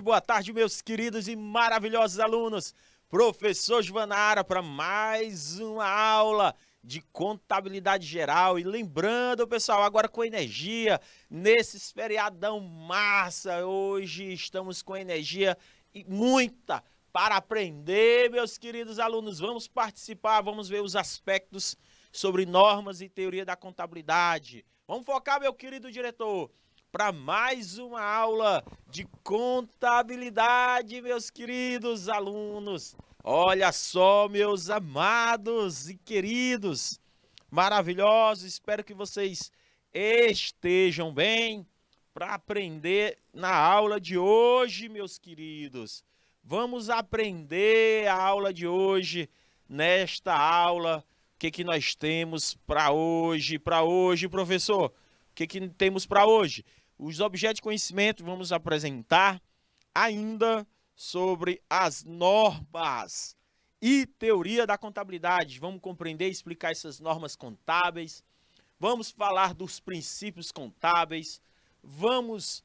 boa tarde, meus queridos e maravilhosos alunos. Professor Juvanara para mais uma aula de contabilidade geral. E lembrando, pessoal, agora com energia, nesse feriadão massa, hoje estamos com energia e muita para aprender, meus queridos alunos. Vamos participar, vamos ver os aspectos sobre normas e teoria da contabilidade. Vamos focar, meu querido diretor, para mais uma aula de contabilidade, meus queridos alunos. Olha só, meus amados e queridos, maravilhosos, espero que vocês estejam bem para aprender na aula de hoje, meus queridos. Vamos aprender a aula de hoje, nesta aula, o que nós temos para hoje, professor? O que temos para hoje? Os objetos de conhecimento, vamos apresentar ainda sobre as normas e teoria da contabilidade. Vamos compreender e explicar essas normas contábeis. Vamos falar dos princípios contábeis. Vamos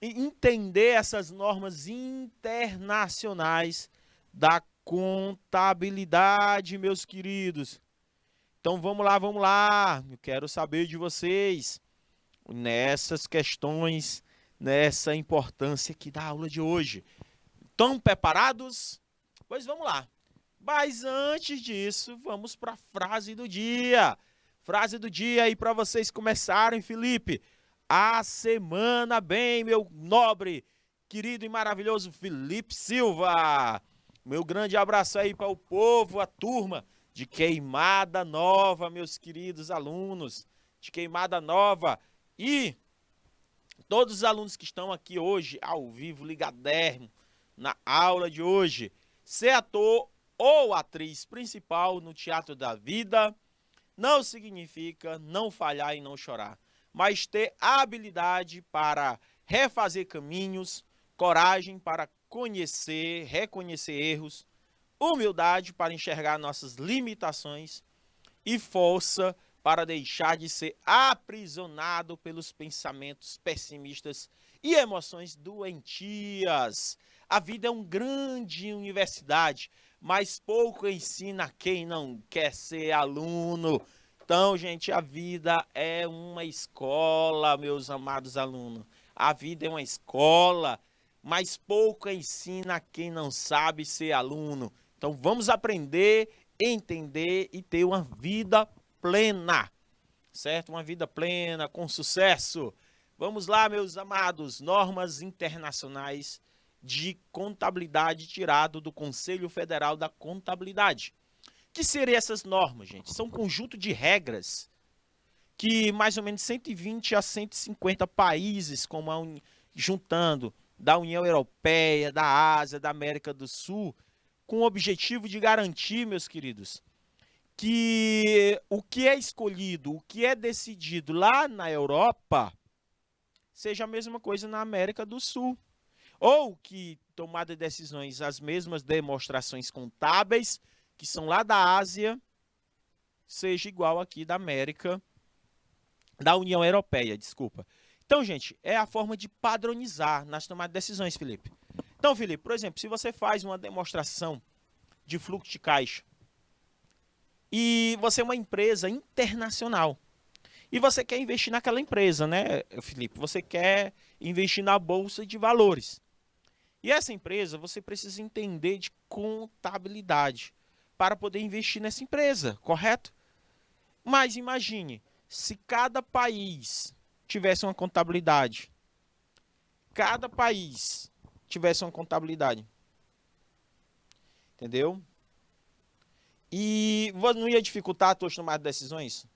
entender essas normas internacionais da contabilidade, meus queridos. Então vamos lá. Eu quero saber de vocês nessas questões, nessa importância aqui da aula de hoje. Estão preparados? Pois vamos lá. Mas antes disso, vamos para a frase do dia. Frase do dia aí para vocês começarem, Felipe. A semana bem, meu nobre, querido e maravilhoso Felipe Silva. Meu grande abraço aí para o povo, a turma de Queimada Nova, meus queridos alunos, de Queimada Nova. E todos os alunos que estão aqui hoje, ao vivo, ligadérrimo, na aula de hoje, ser ator ou atriz principal no teatro da vida não significa não falhar e não chorar, mas ter habilidade para refazer caminhos, coragem para conhecer, reconhecer erros, humildade para enxergar nossas limitações e força para deixar de ser aprisionado pelos pensamentos pessimistas e emoções doentias. A vida é uma grande universidade, mas pouco ensina a quem não quer ser aluno. Então, gente, a vida é uma escola, meus amados alunos. A vida é uma escola, mas pouco ensina a quem não sabe ser aluno. Então, vamos aprender, entender e ter uma vida plena, certo? Uma vida plena, com sucesso. Vamos lá, meus amados, normas internacionais de contabilidade tirado do Conselho Federal da Contabilidade. O que seriam essas normas, gente? São um conjunto de regras que mais ou menos 120 a 150 países, juntando da União Europeia, da Ásia, da América do Sul, com o objetivo de garantir, meus queridos, que o que é escolhido, o que é decidido lá na Europa, seja a mesma coisa na América do Sul. Ou que tomada de decisões, as mesmas demonstrações contábeis, que são lá da Ásia, seja igual aqui da América, da União Europeia, desculpa. Então, gente, é a forma de padronizar nas tomadas de decisões, Felipe. Então, Felipe, por exemplo, se você faz uma demonstração de fluxo de caixa e você é uma empresa internacional e você quer investir naquela empresa, né, Felipe? Você quer investir na Bolsa de Valores. E essa empresa, você precisa entender de contabilidade para poder investir nessa empresa, correto? Mas imagine, se cada país tivesse uma contabilidade, entendeu? E não ia dificultar a tua tomada de decisões?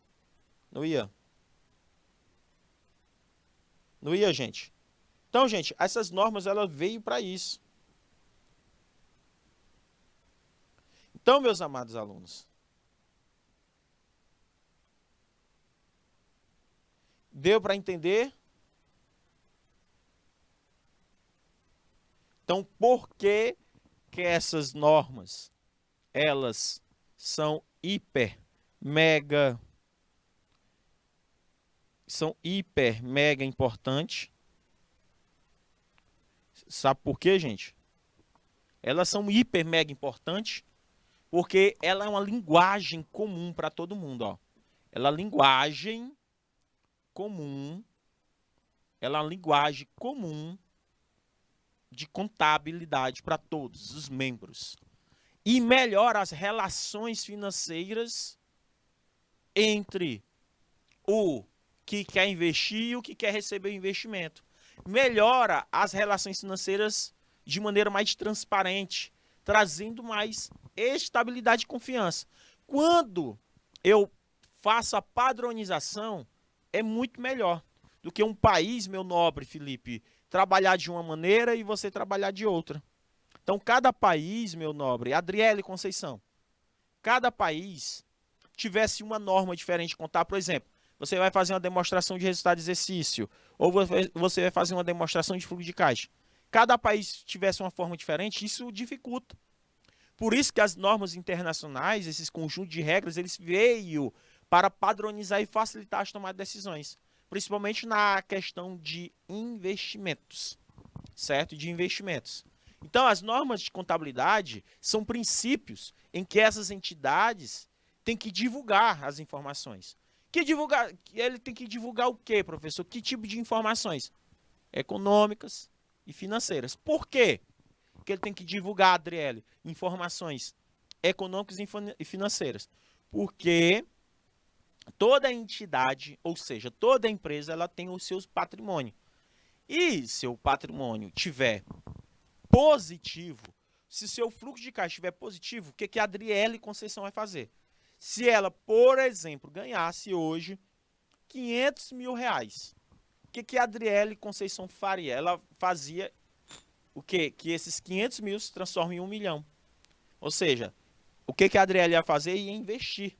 Não ia? Não ia, gente? Então, gente, essas normas, elas veio para isso. Então, meus amados alunos, deu para entender? Então, por que essas normas, elas são hiper, mega importantes? Sabe por quê, gente? Elas são hiper mega importantes porque ela é uma linguagem comum para todo mundo, ó. Ela é uma linguagem comum, ela é uma linguagem comum de contabilidade para todos os membros. E melhora as relações financeiras entre o que quer investir e o que quer receber o investimento. Melhora as relações financeiras de maneira mais transparente, trazendo mais estabilidade e confiança. Quando eu faço a padronização, é muito melhor do que um país, meu nobre Felipe, trabalhar de uma maneira e você trabalhar de outra. Então, cada país, meu nobre, Adriele Conceição, cada país tivesse uma norma diferente de contar, por exemplo, você vai fazer uma demonstração de resultado de exercício, ou você vai fazer uma demonstração de fluxo de caixa. Cada país tivesse uma forma diferente, isso dificulta. Por isso que as normas internacionais, esses conjuntos de regras, eles veio para padronizar e facilitar as tomadas de decisões, principalmente na questão de investimentos, certo? De investimentos. Então, as normas de contabilidade são princípios em que essas entidades têm que divulgar as informações. Ele tem que divulgar o quê, professor? Que tipo de informações? Econômicas e financeiras. Por quê que ele tem que divulgar, Adriele, informações econômicas e financeiras? Porque toda entidade, ou seja, toda empresa, ela tem o seu patrimônio. E seu patrimônio tiver positivo, se seu fluxo de caixa estiver positivo, o que a Adriele Conceição vai fazer? Se ela, por exemplo, ganhasse hoje 500 mil reais, o que a Adriele Conceição faria? Ela fazia o quê? Que esses 500 mil se transformem em 1 milhão. Ou seja, o que a Adriele ia fazer? Ia investir.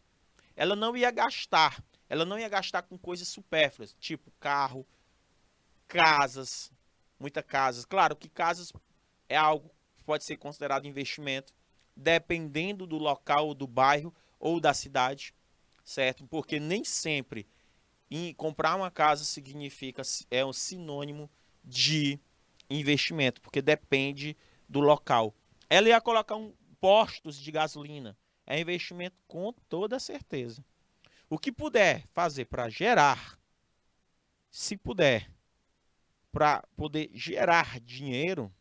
Ela não ia gastar. Ela não ia gastar com coisas supérfluas, tipo carro, casas, muitas casas. Claro que casas é algo que pode ser considerado investimento, dependendo do local, do bairro ou da cidade, certo? Porque nem sempre comprar uma casa significa, é um sinônimo de investimento, porque depende do local. Ela ia colocar postos de gasolina, é investimento com toda certeza. O que puder fazer para gerar, se puder, para poder gerar dinheiro,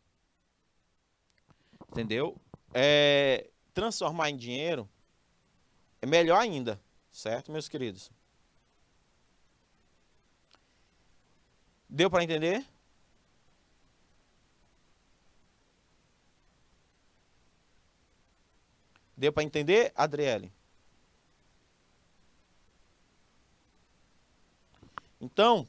entendeu? Transformar em dinheiro é melhor ainda, certo, meus queridos? Deu para entender? Deu para entender, Adriele? Então,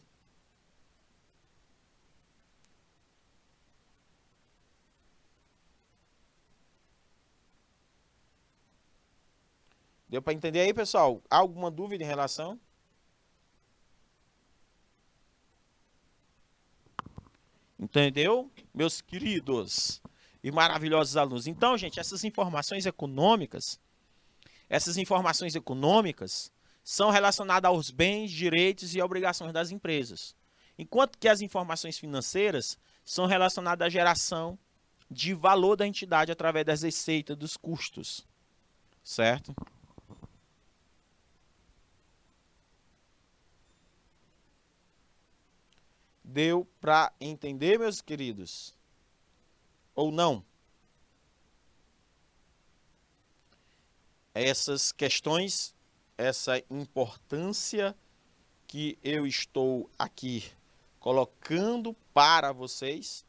deu para entender aí, pessoal? Alguma dúvida em relação? Entendeu, meus queridos e maravilhosos alunos? Então, gente, essas informações econômicas são relacionadas aos bens, direitos e obrigações das empresas, enquanto que as informações financeiras são relacionadas à geração de valor da entidade através das receitas, dos custos, certo? Deu para entender, meus queridos? Ou não? Essas questões, essa importância que eu estou aqui colocando para vocês,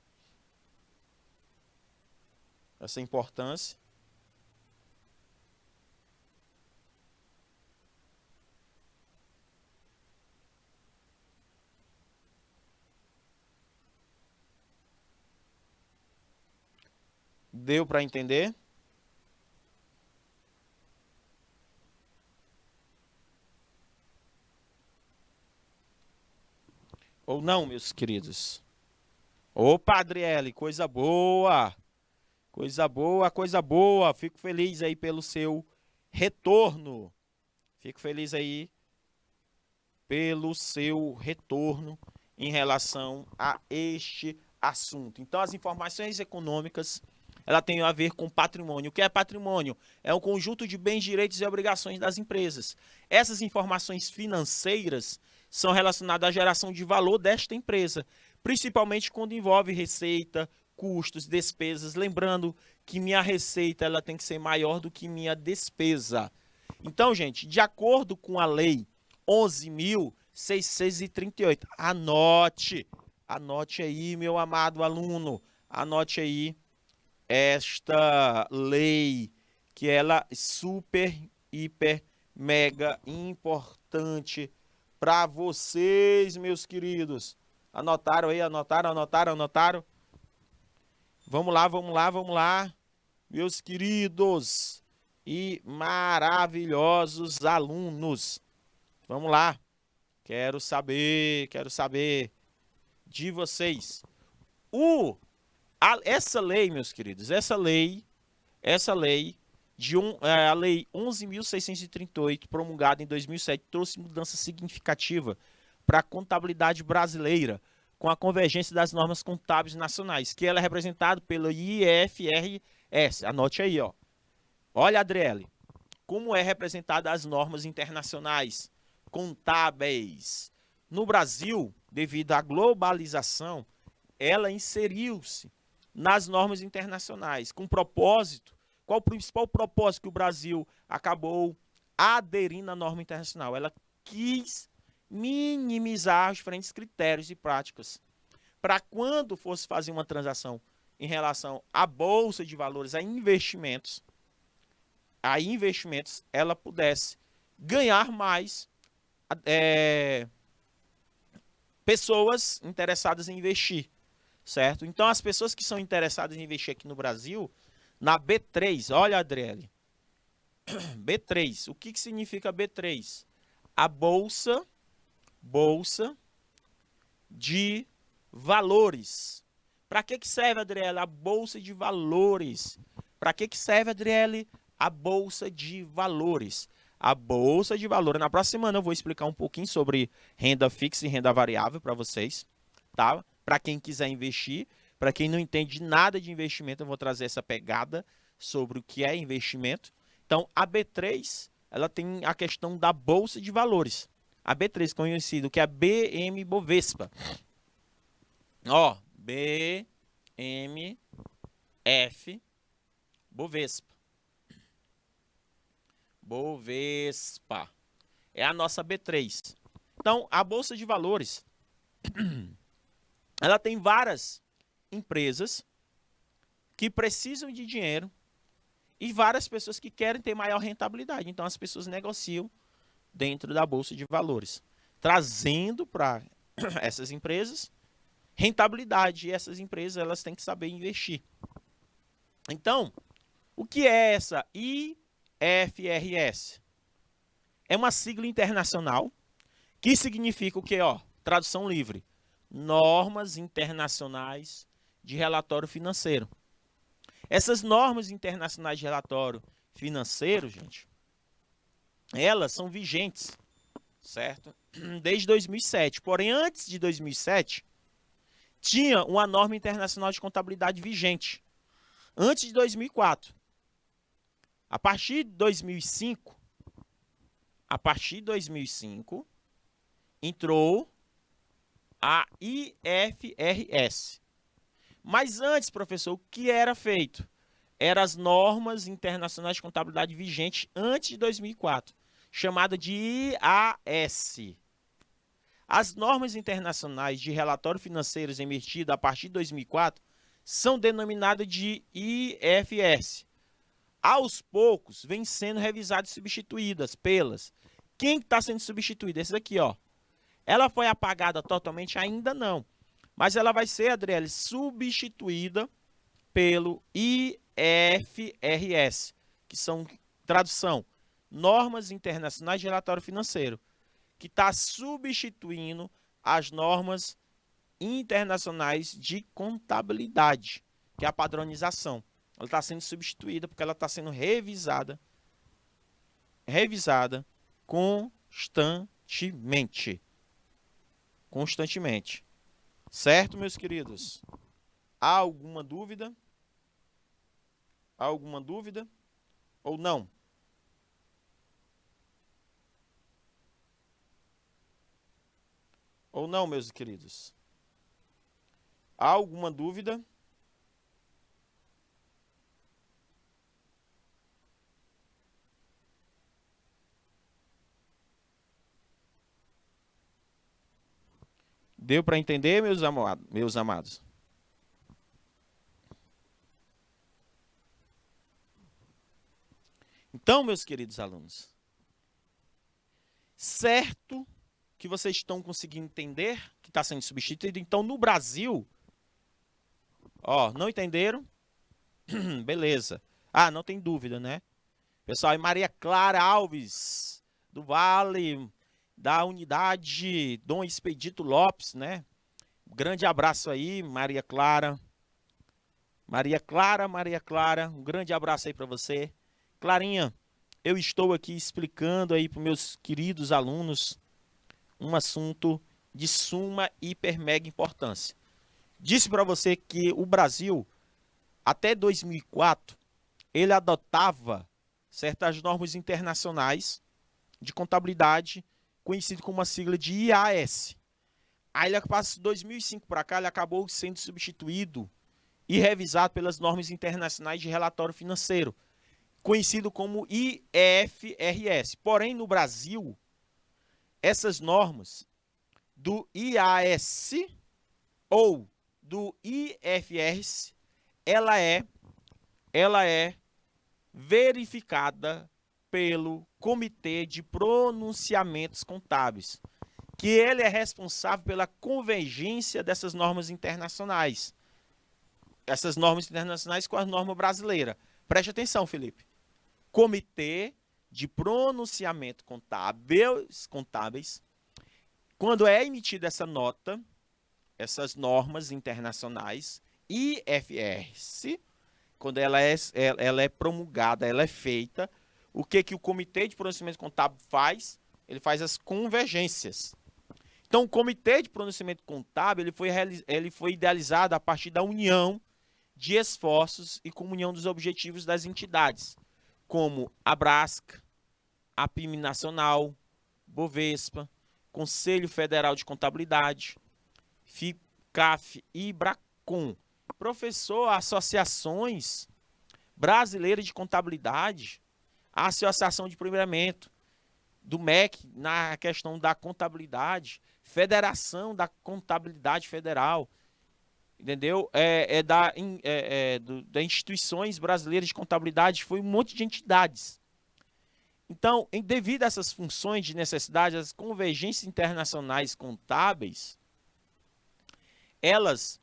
essa importância. Deu para entender? Ou não, meus queridos? Opa, Adriele, coisa boa! Coisa boa, coisa boa. Fico feliz aí pelo seu retorno. Fico feliz aí pelo seu retorno em relação a este assunto. Então, as informações econômicas, ela tem a ver com patrimônio. O que é patrimônio? É um conjunto de bens, direitos e obrigações das empresas. Essas informações financeiras são relacionadas à geração de valor desta empresa, principalmente quando envolve receita, custos, despesas. Lembrando que minha receita ela tem que ser maior do que minha despesa. Então, gente, de acordo com a lei 11.638, anote aí, meu amado aluno, anote aí esta lei, que ela é super, hiper, mega importante para vocês, meus queridos. Anotaram aí? Anotaram? Vamos lá, meus queridos e maravilhosos alunos. Vamos lá. Quero saber de vocês. Essa lei, meus queridos, a lei a lei 11.638, promulgada em 2007, trouxe mudança significativa para a contabilidade brasileira, com a convergência das normas contábeis nacionais, que ela é representada pelo IFRS. Anote aí, ó. Olha, Adriele, como é representada as normas internacionais contábeis. No Brasil, devido à globalização, ela inseriu-se nas normas internacionais, com propósito. Qual o principal propósito que o Brasil acabou aderindo à norma internacional? Ela quis minimizar os diferentes critérios e práticas para quando fosse fazer uma transação em relação à bolsa de valores, a investimentos, ela pudesse ganhar mais pessoas interessadas em investir, certo? Então, as pessoas que são interessadas em investir aqui no Brasil, na B3, olha, Adriele, B3, o que significa B3? A Bolsa de Valores. Para que serve, Adriele, a Bolsa de Valores? Para que serve, Adriele, a Bolsa de Valores? A Bolsa de Valores, na próxima semana eu vou explicar um pouquinho sobre renda fixa e renda variável para vocês, tá? Para quem quiser investir, para quem não entende nada de investimento, eu vou trazer essa pegada sobre o que é investimento. Então, a B3, ela tem a questão da Bolsa de Valores. A B3, conhecido que é a BM Bovespa. Ó, BMF Bovespa. Bovespa. É a nossa B3. Então, a Bolsa de Valores, ela tem várias empresas que precisam de dinheiro e várias pessoas que querem ter maior rentabilidade. Então, as pessoas negociam dentro da Bolsa de Valores, trazendo para essas empresas rentabilidade. E essas empresas, elas têm que saber investir. Então, o que é essa IFRS? É uma sigla internacional que significa o quê? Ó, tradução livre. Normas Internacionais de Relatório Financeiro. Essas normas internacionais de relatório financeiro, gente, elas são vigentes, certo? Desde 2007. Porém, antes de 2007, tinha uma norma internacional de contabilidade vigente. Antes de 2004. A partir de 2005, entrou a IFRS. Mas antes, professor, o que era feito? Eram as normas internacionais de contabilidade vigentes antes de 2004, chamada de IAS. As normas internacionais de relatório financeiros emitidas a partir de 2004 são denominadas de IFRS. Aos poucos, vêm sendo revisadas e substituídas pelas. Quem está sendo substituída? Esse aqui, ó. Ela foi apagada totalmente? Ainda não. Mas ela vai ser, Adriele, substituída pelo IFRS, que são, tradução, Normas Internacionais de Relatório Financeiro, que está substituindo as normas internacionais de contabilidade, que é a padronização. Ela está sendo substituída porque ela está sendo revisada constantemente. Certo, meus queridos? Há alguma dúvida? Há alguma dúvida? Ou não? Ou não, meus queridos? Há alguma dúvida? Deu para entender, meus amados? Então, meus queridos alunos, certo que vocês estão conseguindo entender que está sendo substituído. Então, no Brasil, ó, não entenderam? Beleza. Ah, não tem dúvida, né? Pessoal, e Maria Clara Alves, do Vale, da unidade Dom Expedito Lopes, né? Grande abraço aí, Maria Clara. Maria Clara, um grande abraço aí para você. Clarinha, eu estou aqui explicando aí para meus queridos alunos um assunto de suma hiper mega importância. Disse para você que o Brasil, até 2004, ele adotava certas normas internacionais de contabilidade, conhecido como a sigla de IAS. Aí ele passa de 2005 para cá, ele acabou sendo substituído e revisado pelas normas internacionais de relatório financeiro, conhecido como IFRS. Porém, no Brasil, essas normas do IAS ou do IFRS, ela é verificada pelo Comitê de Pronunciamentos Contábeis, que ele é responsável pela convergência dessas normas internacionais. Essas normas internacionais com a norma brasileira. Preste atenção, Felipe. Comitê de Pronunciamento Contábeis, quando é emitida essa nota, essas normas internacionais, IFRS, quando ela é promulgada, ela é feita, o que o Comitê de Pronunciamento Contábil faz? Ele faz as convergências. Então, o Comitê de Pronunciamento Contábil ele foi idealizado a partir da união de esforços e comunhão dos objetivos das entidades, como a Brasca, a PIM Nacional, Bovespa, Conselho Federal de Contabilidade, FICAF e Bracon. Professor, associações brasileiras de contabilidade, a Associação de Primeiramento, do MEC na questão da contabilidade, Federação da Contabilidade Federal, entendeu? Da instituições brasileiras de contabilidade, foi um monte de entidades. Então, devido a essas funções de necessidade, as convergências internacionais contábeis, elas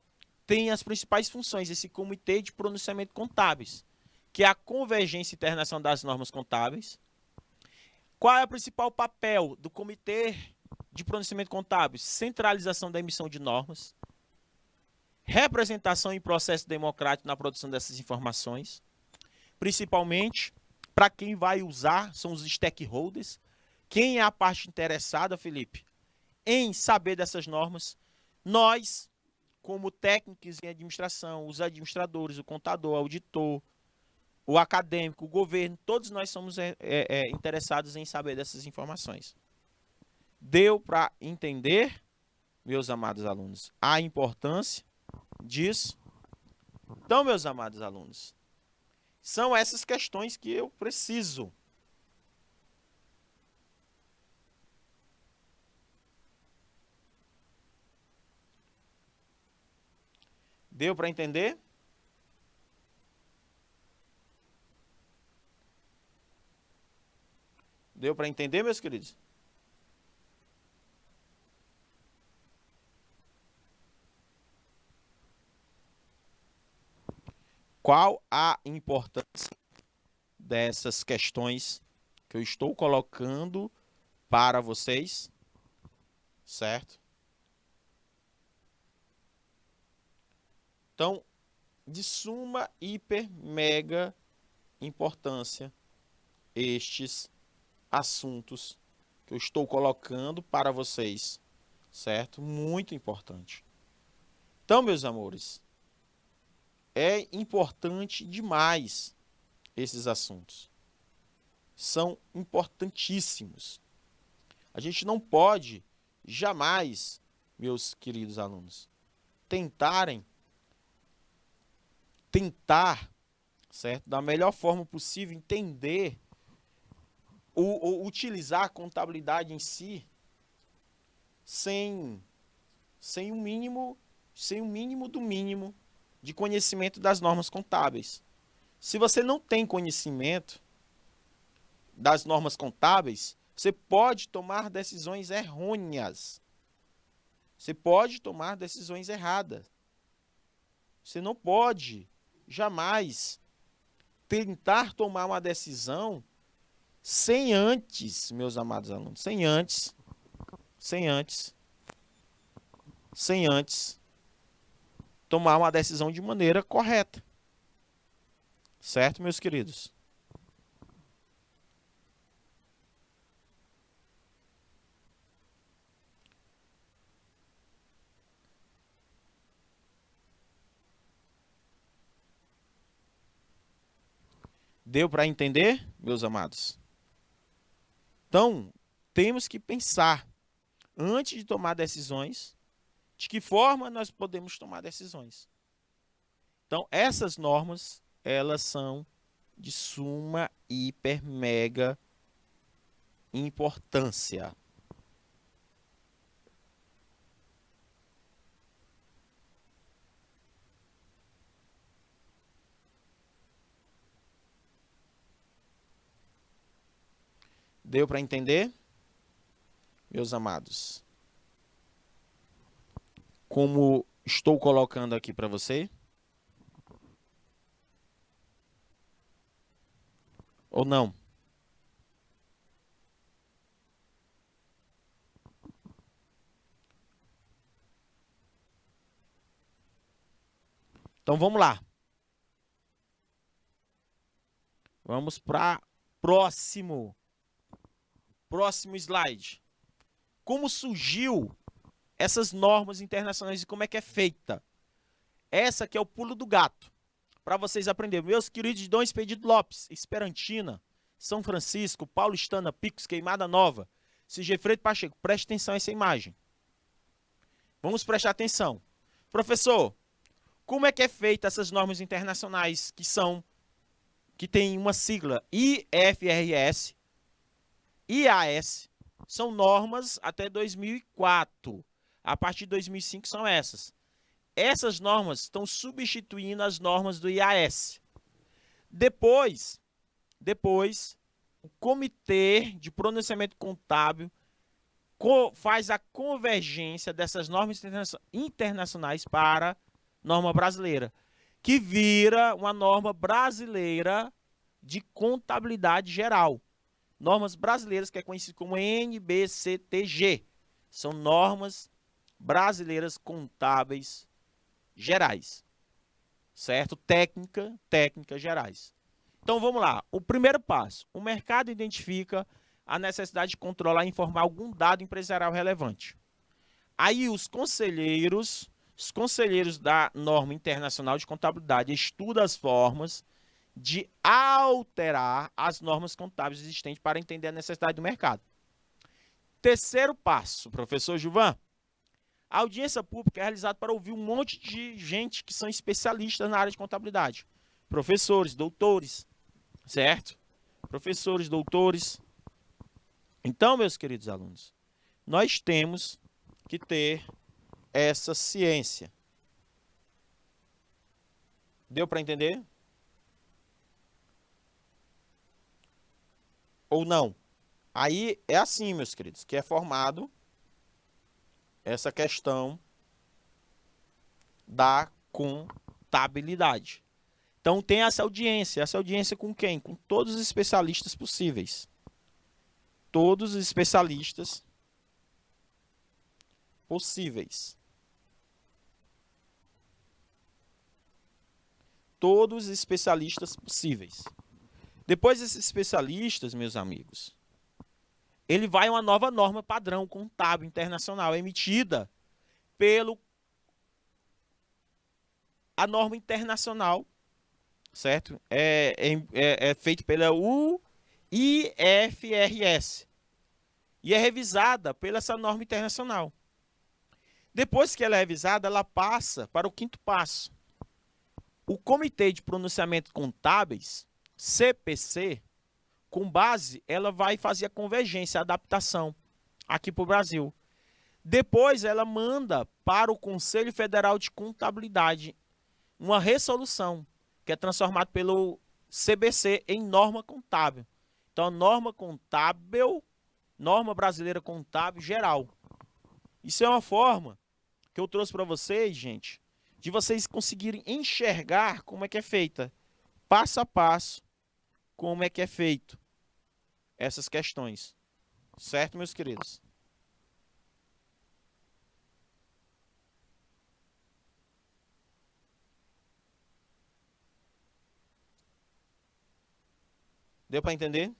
têm as principais funções, esse Comitê de Pronunciamento Contábeis, que é a convergência internacional das normas contábeis. Qual é o principal papel do Comitê de Pronunciamento Contábeis? Centralização da emissão de normas, representação em processo democrático na produção dessas informações, principalmente para quem vai usar, são os stakeholders. Quem é a parte interessada, Felipe, em saber dessas normas? Nós, como técnicos em administração, os administradores, o contador, o auditor, o acadêmico, o governo, todos nós somos interessados em saber dessas informações. Deu para entender, meus amados alunos, a importância disso? Então, meus amados alunos, são essas questões que eu preciso. Deu para entender? Deu para entender, meus queridos? Qual a importância dessas questões que eu estou colocando para vocês, certo? Então, de suma, hiper, mega importância estes assuntos que eu estou colocando para vocês, certo? Muito importante. Então, meus amores, É importante demais esses assuntos. São importantíssimos. A gente não pode jamais, meus queridos alunos, tentar, certo, da melhor forma possível, entender ou utilizar a contabilidade em si sem um mínimo do mínimo de conhecimento das normas contábeis. Se você não tem conhecimento das normas contábeis, você pode tomar decisões errôneas. Você pode tomar decisões erradas. Você não pode jamais tentar tomar uma decisão sem antes, meus amados alunos, sem antes tomar uma decisão de maneira correta. Certo, meus queridos? Deu para entender, meus amados? Então, temos que pensar, antes de tomar decisões, de que forma nós podemos tomar decisões. Então, essas normas, elas são de suma, hiper, mega importância. Deu para entender, meus amados? Como estou colocando aqui para você? Ou não? Então vamos lá. Vamos para próximo slide. Como surgiu essas normas internacionais e como é que é feita? Essa que é o pulo do gato. Para vocês aprenderem. Meus queridos Dom Expedito Lopes, Esperantina, São Francisco, Paulistana, Picos, Queimada Nova, Sigefredo Pacheco, preste atenção a essa imagem. Vamos prestar atenção. Professor, como é que é feita essas normas internacionais que tem uma sigla IFRS, IAS, são normas até 2004. A partir de 2005 são essas. Essas normas estão substituindo as normas do IAS. Depois, o Comitê de Pronunciamento Contábil faz a convergência dessas normas internacionais para norma brasileira, que vira uma norma brasileira de contabilidade geral. Normas brasileiras, que é conhecido como NBCTG. São normas brasileiras contábeis gerais. Certo? Técnicas gerais. Então vamos lá. O primeiro passo. O mercado identifica a necessidade de controlar e informar algum dado empresarial relevante. Aí os conselheiros da norma internacional de contabilidade estudam as formas de alterar as normas contábeis existentes para entender a necessidade do mercado. Terceiro passo, professor Gilvan. A audiência pública é realizada para ouvir um monte de gente que são especialistas na área de contabilidade. Professores, doutores, certo? Professores, doutores. Então, meus queridos alunos, nós temos que ter essa ciência. Deu para entender? Ou não? Aí é assim, meus queridos, que é formado essa questão da contabilidade. Então tem essa audiência com quem? Com todos os especialistas possíveis. Todos os especialistas possíveis. Todos os especialistas possíveis. Depois desses especialistas, meus amigos, ele vai a uma nova norma padrão contábil internacional emitida pelo a norma internacional, certo? É feito pela IFRS e é revisada pela essa norma internacional. Depois que ela é revisada, ela passa para o quinto passo. O Comitê de Pronunciamento Contábeis, CPC, com base, ela vai fazer a convergência, a adaptação aqui para o Brasil. Depois ela manda para o Conselho Federal de Contabilidade uma resolução, que é transformada pelo CBC em norma contábil. Então, norma contábil, norma brasileira contábil geral. Isso é uma forma que eu trouxe para vocês, gente, de vocês conseguirem enxergar como é que é feita, passo a passo, como é que é feito essas questões. Certo, meus queridos? Deu para entender?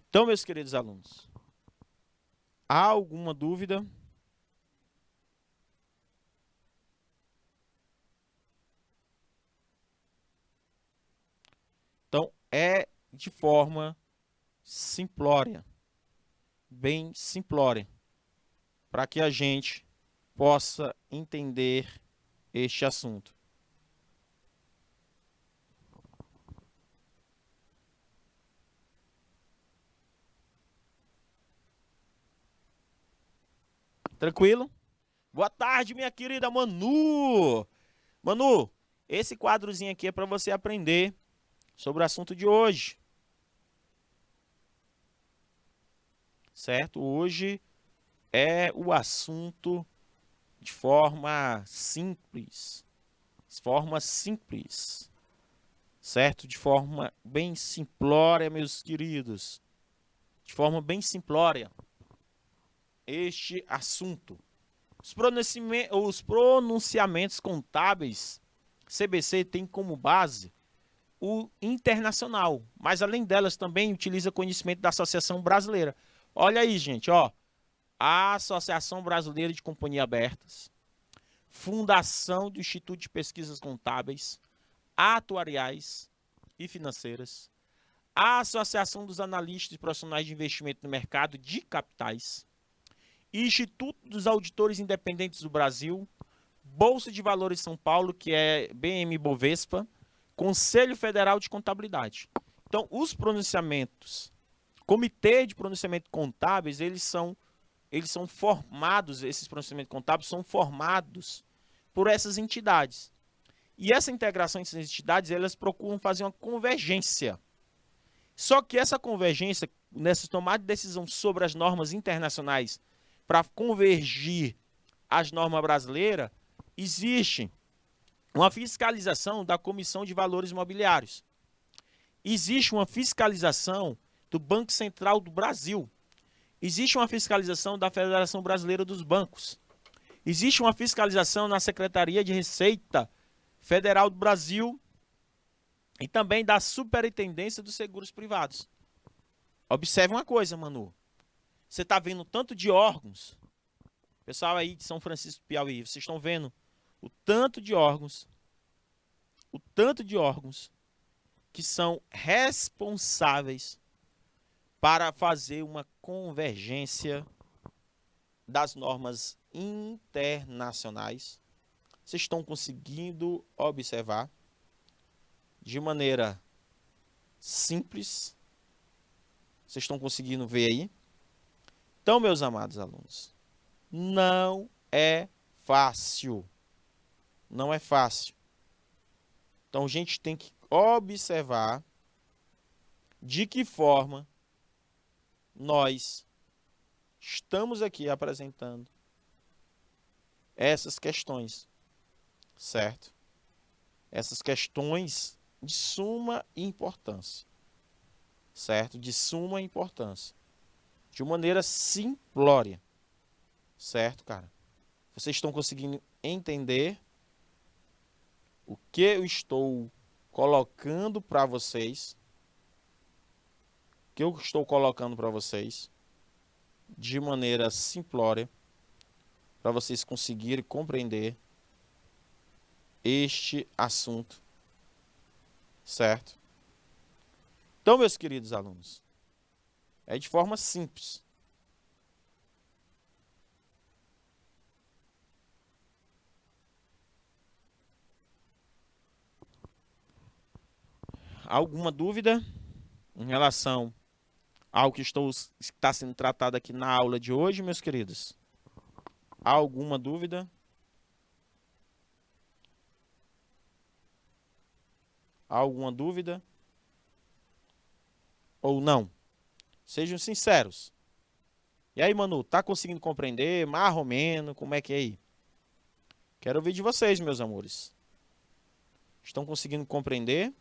Então, meus queridos alunos, há alguma dúvida? Então, é de forma simplória, bem simplória, para que a gente possa entender este assunto. Tranquilo? Boa tarde, minha querida Manu! Manu, esse quadrozinho aqui é para você aprender sobre o assunto de hoje. Certo? Hoje é o assunto de forma simples. Forma simples. Certo? De forma bem simplória, meus queridos. De forma bem simplória. Este assunto. Os pronunciamentos contábeis, CBC, tem como base o internacional, mas além delas também utiliza conhecimento da Associação Brasileira. Olha aí, gente, ó, a Associação Brasileira de Companhias Abertas, Fundação do Instituto de Pesquisas Contábeis, Atuariais e Financeiras, a Associação dos Analistas e Profissionais de Investimento no Mercado de Capitais, Instituto dos Auditores Independentes do Brasil, Bolsa de Valores de São Paulo, que é BM Bovespa, Conselho Federal de Contabilidade. Então, os pronunciamentos, Comitê de Pronunciamento Contábeis, eles são formados, esses pronunciamentos contábeis são formados por essas entidades. E essa integração entre essas entidades, elas procuram fazer uma convergência. Só que essa convergência, nessa tomada de decisão sobre as normas internacionais, para convergir às normas brasileiras, existe uma fiscalização da Comissão de Valores Mobiliários. Existe uma fiscalização do Banco Central do Brasil. Existe uma fiscalização da Federação Brasileira dos Bancos. Existe uma fiscalização na Secretaria de Receita Federal do Brasil e também da Superintendência dos Seguros Privados. Observe uma coisa, Manu. Você está vendo tanto de órgãos, pessoal aí de São Francisco do Piauí, vocês estão vendo o tanto de órgãos que são responsáveis para fazer uma convergência das normas internacionais. Vocês estão conseguindo observar de maneira simples? Vocês estão conseguindo ver aí? Então, meus amados alunos, não é fácil. Não é fácil. Então, a gente tem que observar de que forma nós estamos aqui apresentando essas questões, certo? Essas questões de suma importância, certo? De suma importância. De maneira simplória, certo, cara? Vocês estão conseguindo entender o que eu estou colocando para vocês, que eu estou colocando para vocês de maneira simplória, para vocês conseguirem compreender este assunto, certo? Então, meus queridos alunos, é de forma simples. Alguma dúvida em relação ao que está sendo tratado aqui na aula de hoje, meus queridos? Alguma dúvida? Alguma dúvida? Ou não? Sejam sinceros. E aí, Manu, tá conseguindo compreender? Mais ou menos, como é que é aí? Quero ouvir de vocês, meus amores. Estão conseguindo compreender?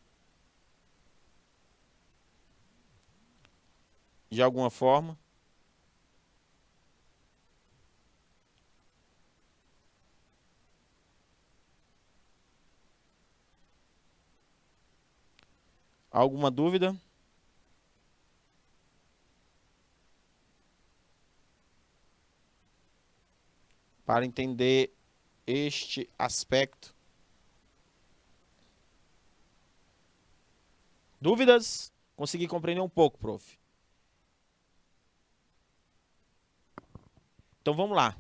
De alguma forma? Alguma dúvida? Para entender este aspecto. Dúvidas? Consegui compreender um pouco, prof. Então vamos lá.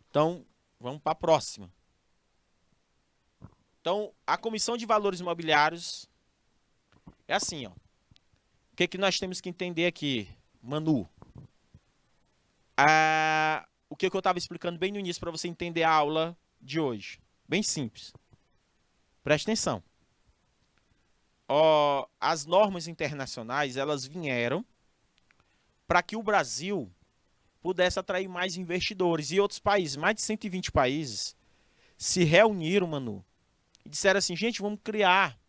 Então, vamos para a próxima. Então, a Comissão de Valores Imobiliários é assim, ó. O que nós temos que entender aqui, Manu? O que eu estava explicando bem no início para você entender a aula de hoje. Bem simples. Preste atenção. As normas internacionais, elas vieram para que o Brasil pudesse atrair mais investidores. E outros países, mais de 120 países, se reuniram, Manu, e disseram assim, gente, vamos criar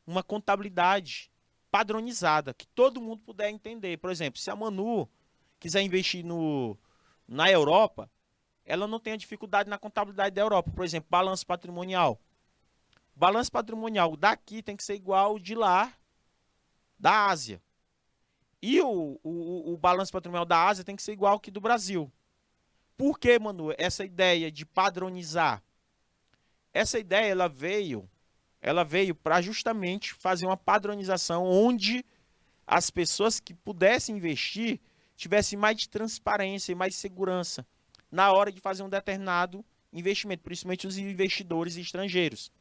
uma contabilidade padronizada, que todo mundo puder entender. Por exemplo, se a Manu quiser investir na Europa, ela não tem a dificuldade na contabilidade da Europa. Por exemplo, balanço patrimonial. O balanço patrimonial daqui tem que ser igual ao de lá, da Ásia. E o balanço patrimonial da Ásia tem que ser igual ao que do Brasil. Por que, Manu, essa ideia de padronizar? Essa ideia ela veio para justamente fazer uma padronização onde as pessoas que pudessem investir tivessem mais transparência e mais segurança na hora de fazer um determinado investimento, principalmente os investidores estrangeiros.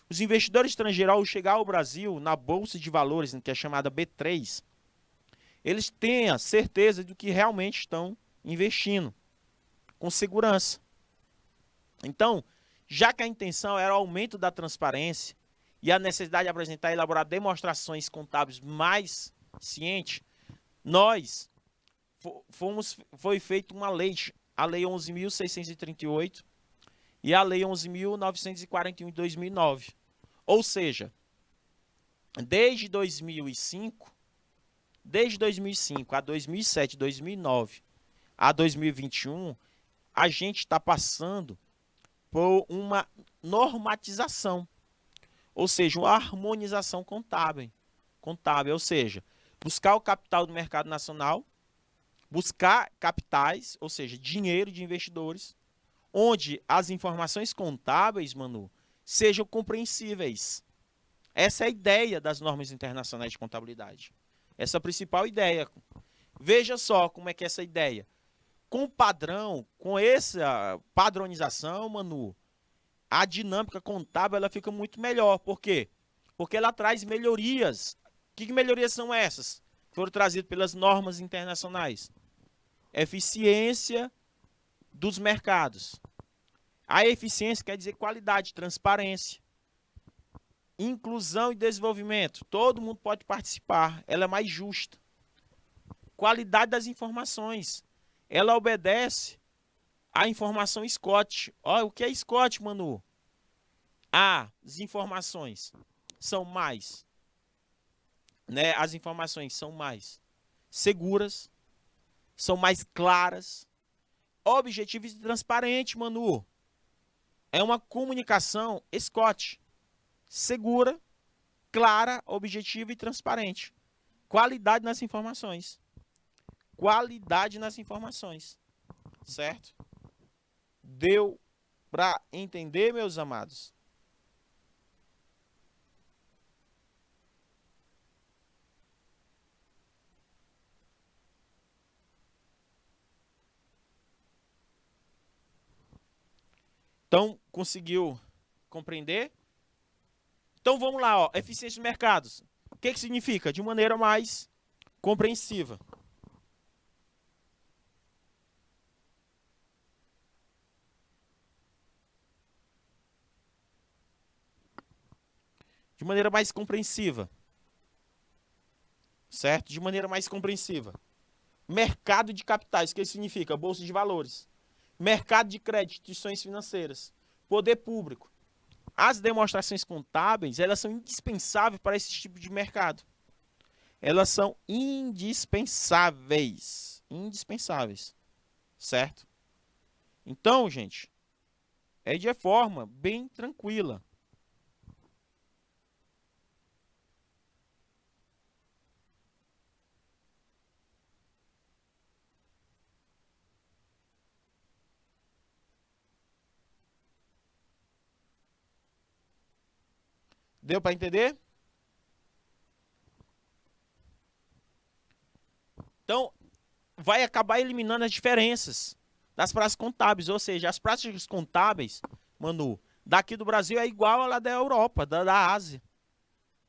Os investidores estrangeiros, ao chegar ao Brasil, na Bolsa de Valores, que é chamada B3, eles têm a certeza do que realmente estão investindo, com segurança. Então, já que a intenção era o aumento da transparência e a necessidade de apresentar e elaborar demonstrações contábeis mais cientes, foi feita uma lei, a Lei 11.638 e a Lei 11.941 de 2009. Ou seja, desde 2005 a 2007, 2009 a 2021, a gente está passando por uma normatização, ou seja, uma harmonização contábil, ou seja, buscar o capital do mercado nacional, buscar capitais, ou seja, dinheiro de investidores, onde as informações contábeis, Manu, sejam compreensíveis. Essa é a ideia das normas internacionais de contabilidade. Essa é a principal ideia. Veja só como é que é essa ideia. Com o padrão, com essa padronização, Manu, a dinâmica contábil ela fica muito melhor. Por quê? Porque ela traz melhorias. Que melhorias são essas? Foram trazidas pelas normas internacionais. Eficiência dos mercados. A eficiência quer dizer qualidade, transparência. Inclusão e desenvolvimento. Todo mundo pode participar. Ela é mais justa. Qualidade das informações. Ela obedece à informação Scott. Olha, o que é Scott, Manu? As informações são mais. Né? As informações são mais seguras, são mais claras, objetivas e transparentes, Manu. É uma comunicação, Scott, segura, clara, objetiva e transparente. Qualidade nas informações. Qualidade nas informações. Certo? Deu para entender, meus amados? Então, conseguiu compreender? Então, vamos lá, ó. Eficiência de mercados. O que significa? De maneira mais compreensiva. De maneira mais compreensiva. Certo? De maneira mais compreensiva. Mercado de capitais. O que significa? Bolsa de valores. Mercado de crédito, instituições financeiras. Poder público. As demonstrações contábeis, elas são indispensáveis para esse tipo de mercado. Elas são indispensáveis. Indispensáveis. Certo? Então, gente, é de forma bem tranquila. Deu para entender? Então, vai acabar eliminando as diferenças das práticas contábeis, ou seja, as práticas contábeis, Manu, daqui do Brasil é igual a lá da Europa, da Ásia.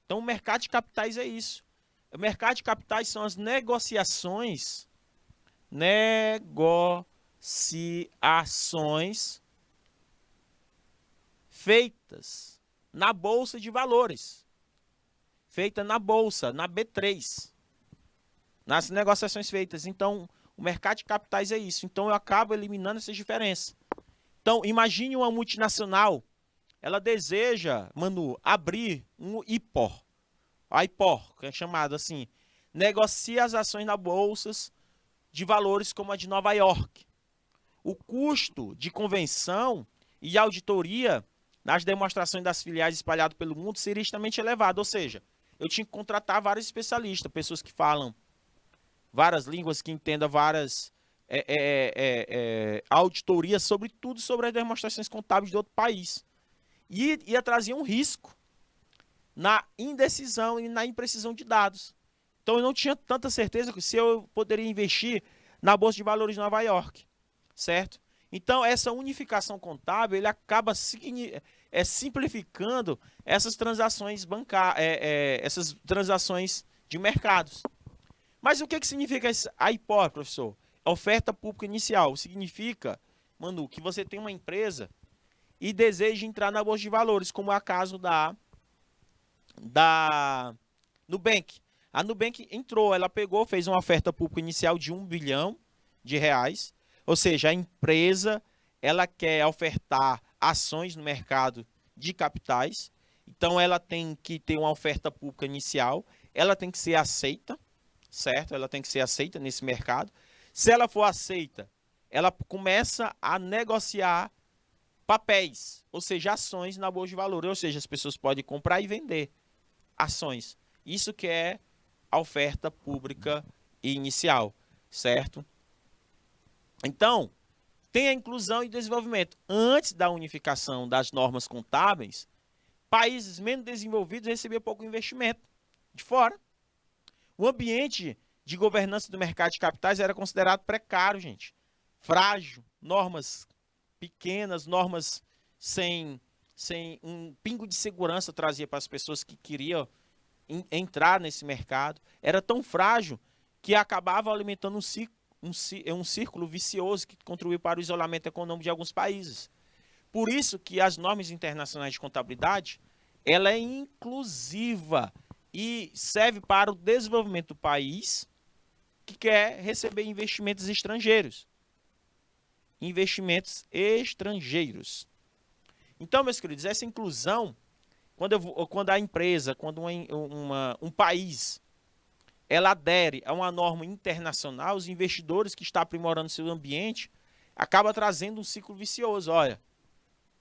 Então, o mercado de capitais é isso. O mercado de capitais são as negociações feitas na Bolsa de Valores. Feita na Bolsa, na B3. Nas negociações feitas. Então, o mercado de capitais é isso. Então, eu acabo eliminando essas diferenças. Então, imagine uma multinacional. Ela deseja, Manu, abrir um IPOR. A IPOR, que é chamado assim. Negocia as ações na bolsas de valores como a de Nova York. O custo de convenção e auditoria nas demonstrações das filiais espalhadas pelo mundo seria extremamente elevado. Ou seja, eu tinha que contratar vários especialistas, pessoas que falam várias línguas, que entendam várias auditorias sobre tudo, sobre as demonstrações contábeis de outro país. E ia trazer um risco na indecisão e na imprecisão de dados. Então eu não tinha tanta certeza que se eu poderia investir na Bolsa de Valores de Nova York, certo? Então essa unificação contábil, ele acaba simplificando essas transações essas transações de mercados. Mas o que significa a IPOR, professor? Oferta pública inicial. Significa, Manu, que você tem uma empresa e deseja entrar na Bolsa de Valores, como é o caso da Nubank. A Nubank entrou, ela pegou, fez uma oferta pública inicial de R$1 bilhão, ou seja, a empresa ela quer ofertar ações no mercado de capitais, então ela tem que ter uma oferta pública inicial, ela tem que ser aceita, certo? Ela tem que ser aceita nesse mercado. Se ela for aceita, ela começa a negociar papéis, ou seja, ações na Bolsa de Valores, ou seja, as pessoas podem comprar e vender ações. Isso que é a oferta pública inicial, certo? Então, tem a inclusão e desenvolvimento. Antes da unificação das normas contábeis, países menos desenvolvidos recebiam pouco investimento de fora. O ambiente de governança do mercado de capitais era considerado precário, gente. Frágil, normas pequenas, normas sem um pingo de segurança trazia para as pessoas que queriam entrar nesse mercado. Era tão frágil que acabava alimentando um círculo vicioso que contribuiu para o isolamento econômico de alguns países. Por isso que as normas internacionais de contabilidade, ela é inclusiva e serve para o desenvolvimento do país que quer receber investimentos estrangeiros. Investimentos estrangeiros. Então, meus queridos, essa inclusão, quando a empresa, quando um país ela adere a uma norma internacional, os investidores que estão aprimorando seu ambiente, acaba trazendo um ciclo vicioso. Olha,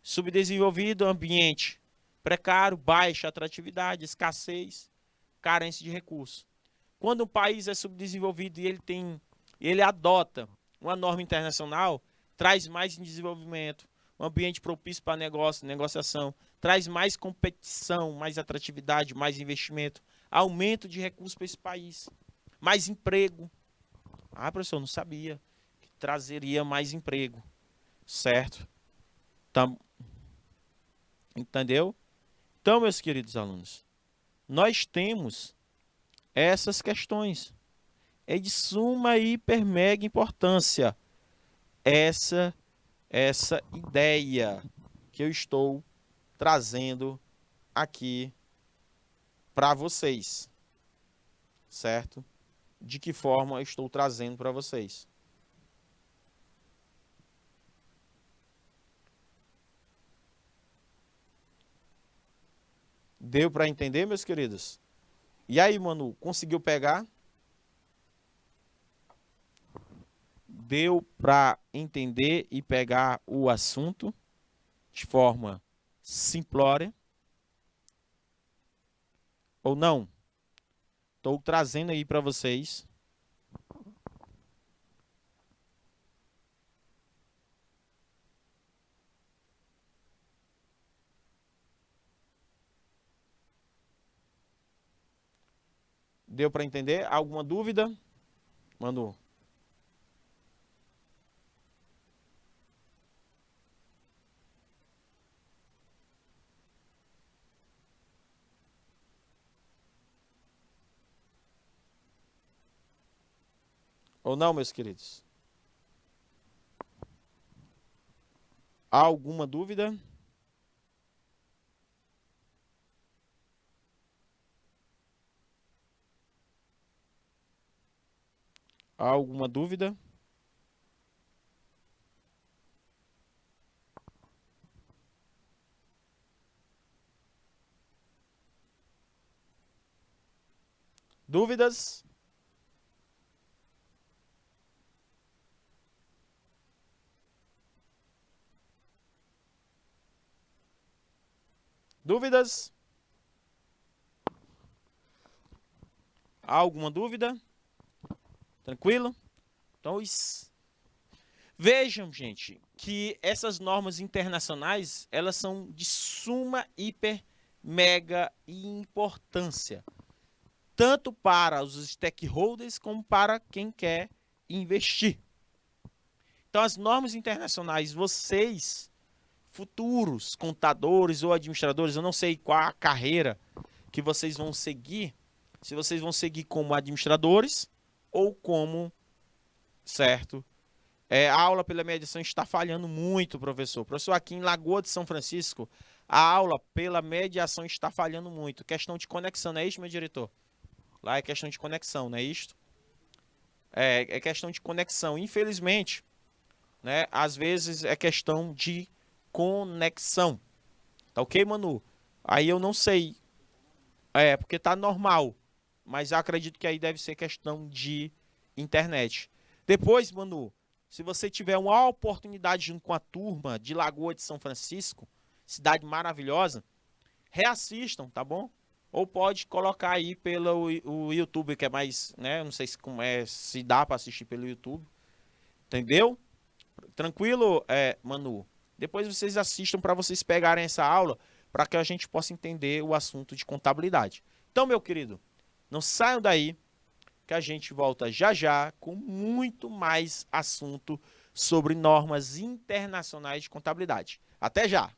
subdesenvolvido, ambiente precário, baixa atratividade, escassez, carência de recursos. Quando um país é subdesenvolvido e ele adota uma norma internacional, traz mais desenvolvimento, um ambiente propício para negócio, negociação, traz mais competição, mais atratividade, mais investimento, aumento de recursos para esse país, mais emprego. Ah, professor, não sabia que trazeria mais emprego, certo? Entendeu? Então, meus queridos alunos, nós temos essas questões. É de suma e hiper mega importância essa ideia que eu estou trazendo aqui para vocês, certo? De que forma eu estou trazendo para vocês? Deu para entender, meus queridos? E aí, Manu, conseguiu pegar? Deu para entender e pegar o assunto de forma simplória? Ou não? Estou trazendo aí para vocês. Deu para entender? Alguma dúvida? Manu. Ou não, meus queridos? Há alguma dúvida? Há alguma dúvida? Dúvidas? Dúvidas? Há alguma dúvida? Tranquilo? Então, vejam, gente, que essas normas internacionais, elas são de suma, hiper, mega importância. Tanto para os stakeholders, como para quem quer investir. Então, as normas internacionais, vocês, futuros contadores ou administradores, eu não sei qual a carreira que vocês vão seguir, se vocês vão seguir como administradores ou como, certo? A aula pela mediação está falhando muito, professor. Professor, aqui em Lagoa de São Francisco, a aula pela mediação está falhando muito. Questão de conexão, não é isso, meu diretor? Lá é questão de conexão, não é isto? É questão de conexão. Infelizmente, né, às vezes é questão de conexão. Tá ok, Manu? Aí eu não sei. Porque tá normal. Mas eu acredito que aí deve ser questão de internet. Depois, Manu, se você tiver uma oportunidade junto com a turma de Lagoa de São Francisco, cidade maravilhosa, reassistam, tá bom? Ou pode colocar aí pelo o YouTube, que é mais, né? Não sei se dá para assistir pelo YouTube. Entendeu? Tranquilo, Manu? Depois vocês assistam para vocês pegarem essa aula, para que a gente possa entender o assunto de contabilidade. Então, meu querido, não saiam daí, que a gente volta já já com muito mais assunto sobre normas internacionais de contabilidade. Até já!